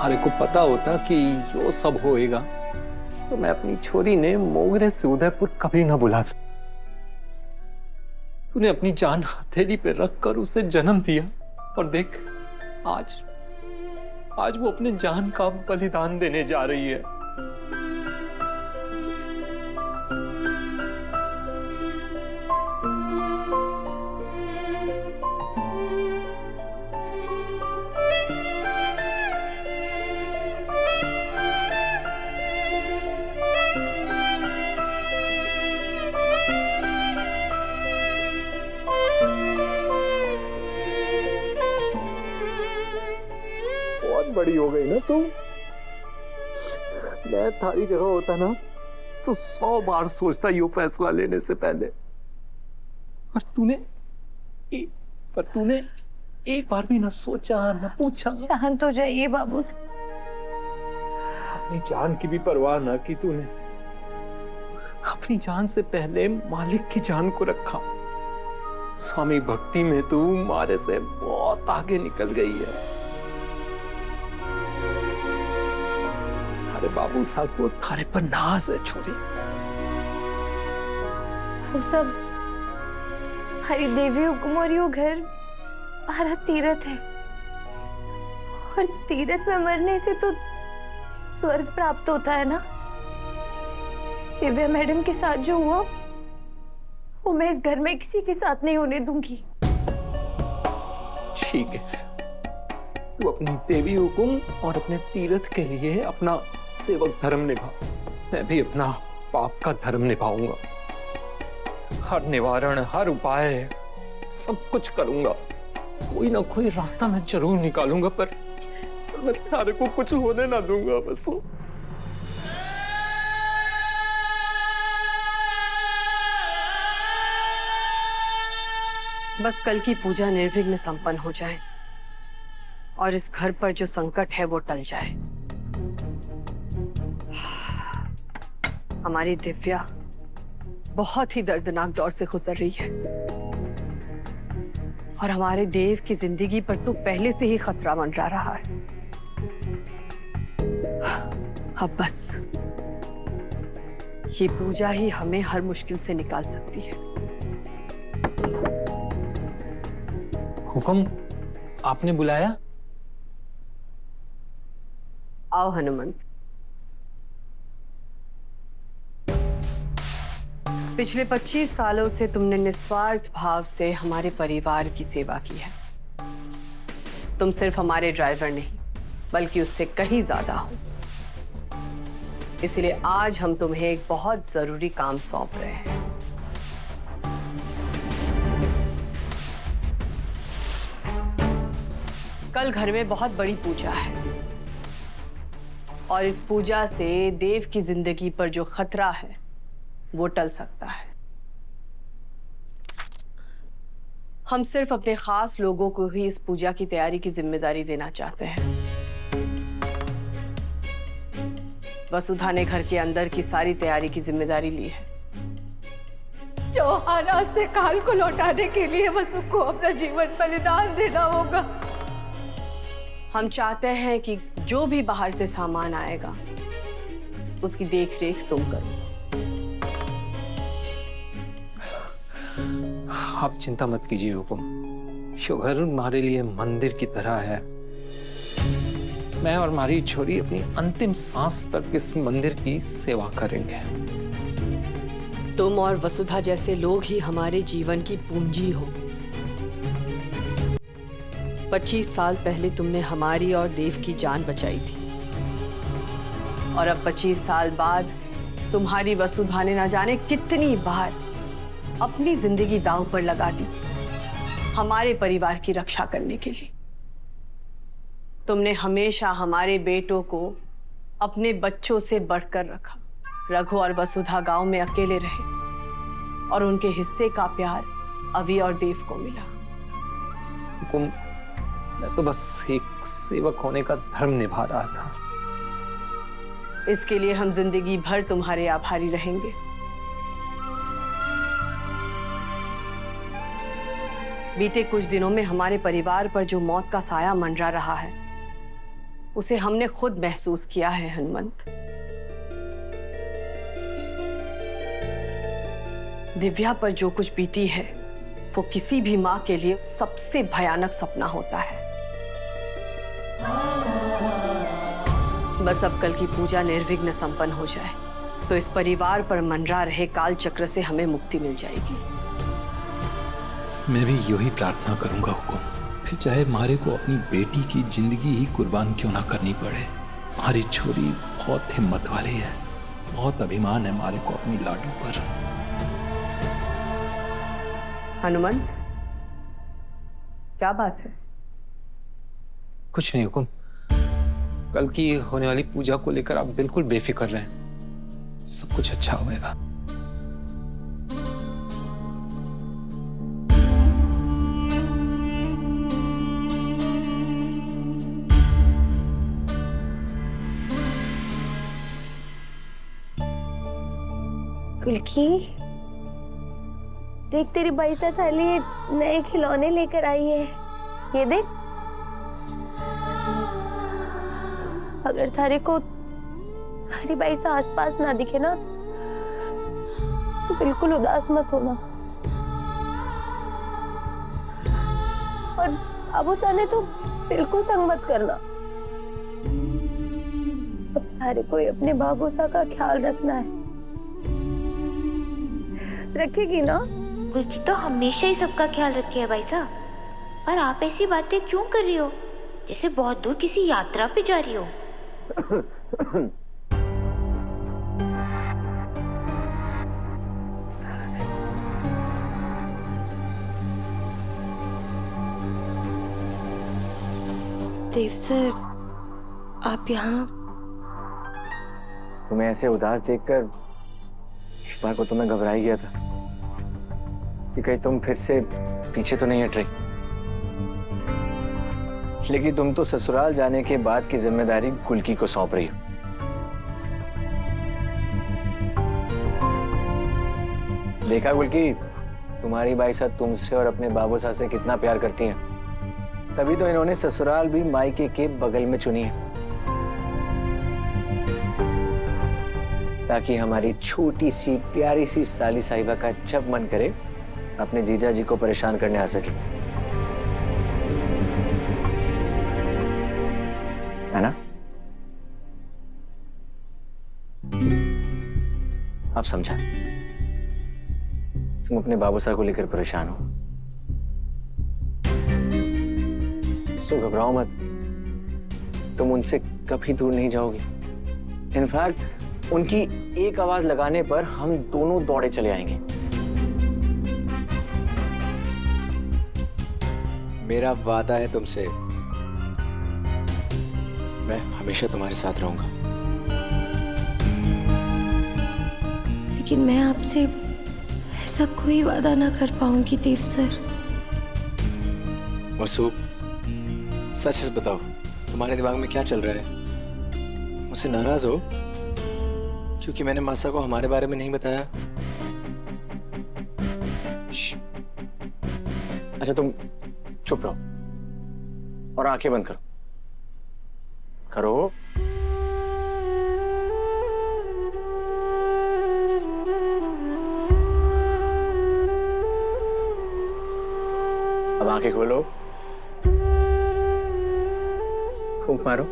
थारे को पता होता कि यो सब होएगा तो मैं अपनी छोरी ने मोगरे से उदयपुर कभी ना बुलाता। तूने अपनी जान हथेली पे रखकर उसे जन्म दिया और देख आज आज वो अपने जान का बलिदान देने जा रही है। बड़ी हो गई ना तू। मैं थारी जगह होता ना तो 100 बार सोचता यो फैसला लेने से पहले। पर तूने एक बार भी ना सोचा ना पूछा। शांत हो जाइए बाबू। अपनी जान की भी परवाह ना की तूने। अपनी जान से पहले मालिक की जान को रखा। स्वामी भक्ति में तू मारे से बहुत आगे निकल गई है। बाबू साहब को थारे पर नाज है छोरी। वो सब हरी देवी हुक्म और यो घर हमारा तीरथ है और तीरथ में मरने से तो स्वर्ग प्राप्त होता है ना। दिव्या मैडम के साथ जो हुआ वो मैं इस घर में किसी के साथ नहीं होने दूंगी। ठीक है, तू अपनी देवी हुक्म और अपने तीरथ के लिए अपना सेवक धर्म निभा। मैं भी अपना पाप का धर्म निभाऊंगा। हर निवारण हर उपाय सब कुछ करूंगा। कोई ना कोई रास्ता मैं जरूर निकालूंगा पर मैं थारे को कुछ होने ना दूंगा। बस कल की पूजा निर्विघ्न संपन्न हो जाए और इस घर पर जो संकट है वो टल जाए। हमारी दिव्या बहुत ही दर्दनाक दौर से गुजर रही है और हमारे देव की जिंदगी पर तो पहले से ही खतरा मंडरा रहा है। अब बस ये पूजा ही हमें हर मुश्किल से निकाल सकती है। हुक्म आपने बुलाया? आओ हनुमंत। पिछले 25 सालों से तुमने निस्वार्थ भाव से हमारे परिवार की सेवा की है। तुम सिर्फ हमारे ड्राइवर नहीं बल्कि उससे कहीं ज्यादा हो। इसलिए आज हम तुम्हें एक बहुत जरूरी काम सौंप रहे हैं। कल घर में बहुत बड़ी पूजा है और इस पूजा से देव की जिंदगी पर जो खतरा है वो टल सकता है। हम सिर्फ अपने खास लोगों को ही इस पूजा की तैयारी की जिम्मेदारी देना चाहते हैं। वसुधा ने घर के अंदर की सारी तैयारी की जिम्मेदारी ली है। चौहान से काल को लौटाने के लिए वसु को अपना जीवन बलिदान देना होगा। हम चाहते हैं कि जो भी बाहर से सामान आएगा उसकी देख रेख तुम करो। आप चिंता मत कीजिए हुक्म। यो घर हमारे लिए मंदिर की तरह है। मैं और हमारी छोरी अपनी अंतिम सांस तक इस मंदिर की सेवा करेंगे। तुम और वसुधा जैसे लोग ही हमारे जीवन की पूंजी हो। 25 साल पहले तुमने हमारी और देव की जान बचाई थी और अब 25 साल बाद तुम्हारी वसुधा ने न जाने कितनी बार अपनी जिंदगी दांव पर लगा दी हमारे परिवार की रक्षा करने के लिए। तुमने हमेशा हमारे बेटों को अपने बच्चों से बढ़कर रखा। रघु और वसुधा गांव में अकेले रहे और उनके हिस्से का प्यार अवि और देव को मिला। मैं तो बस एक सेवक होने का धर्म निभा रहा था। इसके लिए हम जिंदगी भर तुम्हारे आभारी रहेंगे। बीते कुछ दिनों में हमारे परिवार पर जो मौत का साया मंडरा रहा है उसे हमने खुद महसूस किया है हनुमंत। दिव्या पर जो कुछ बीती है वो किसी भी माँ के लिए सबसे भयानक सपना होता है। बस अब कल की पूजा निर्विघ्न संपन्न हो जाए तो इस परिवार पर मंडरा रहे काल चक्र से हमें मुक्ति मिल जाएगी। मैं भी यही प्रार्थना करूंगा हुकुम, फिर चाहे मारे को अपनी बेटी की जिंदगी ही कुर्बान क्यों ना करनी पड़े। हमारी छोरी बहुत हिम्मत वाली है, बहुत अभिमान है मारे को अपनी लाडू पर। हनुमंत, क्या बात है? कुछ नहीं हुकुम, कल की होने वाली पूजा को लेकर आप बिल्कुल बेफिक्र रहें, सब कुछ अच्छा होएगा। कुल्की, देख तेरी बाईसा थाली नए खिलौने लेकर आई है। ये देख, अगर थारे को थारी बाईसा आसपास ना दिखे ना तो बिल्कुल उदास मत होना। और बाबूसा ने तो बिल्कुल तंग मत करना। अब थारे को अपने बाबूसा का ख्याल रखना है। रखेगी ना? कुल्की तो हमेशा ही सबका ख्याल रखे है भाई साहब, पर आप ऐसी बातें क्यों कर रही हो जैसे बहुत दूर किसी यात्रा पे जा रही हो? देव सर, आप यहाँ? तुम्हें ऐसे उदास देखकर इस बार को तुम्हें घबरा ही गया था कि कहीं तुम फिर से पीछे तो नहीं हट रही। लेकिन तुम तो ससुराल जाने के बाद की जिम्मेदारी कुल्की को सौंप रही हो। देखा कुल्की, तुम्हारी बाई साहब तुमसे और अपने बाबू साहब से कितना प्यार करती हैं, तभी तो इन्होंने ससुराल भी मायके के बगल में चुनी है, ताकि हमारी छोटी सी प्यारी सी साली साहिबा का जब मन करे अपने जीजा जी को परेशान करने आ सके, है ना? आप समझा, तुम अपने बाबू साहब को लेकर परेशान हो, सो घबराओ मत, तुम उनसे कभी दूर नहीं जाओगी। इनफैक्ट उनकी एक आवाज लगाने पर हम दोनों दौड़े चले आएंगे। मेरा वादा है तुमसे, मैं हमेशा तुम्हारे साथ रहूंगा। लेकिन मैं आपसे ऐसा कोई वादा ना कर पाऊंगी देव सर। वसु, सच सच बताओ, तुम्हारे दिमाग में क्या चल रहा है? मुझसे नाराज हो क्योंकि मैंने मासा को हमारे बारे में नहीं बताया? अच्छा, तुम चुप रहो और आंखें बंद करो। करो। अब आंखें खोलो, फूंक मारो।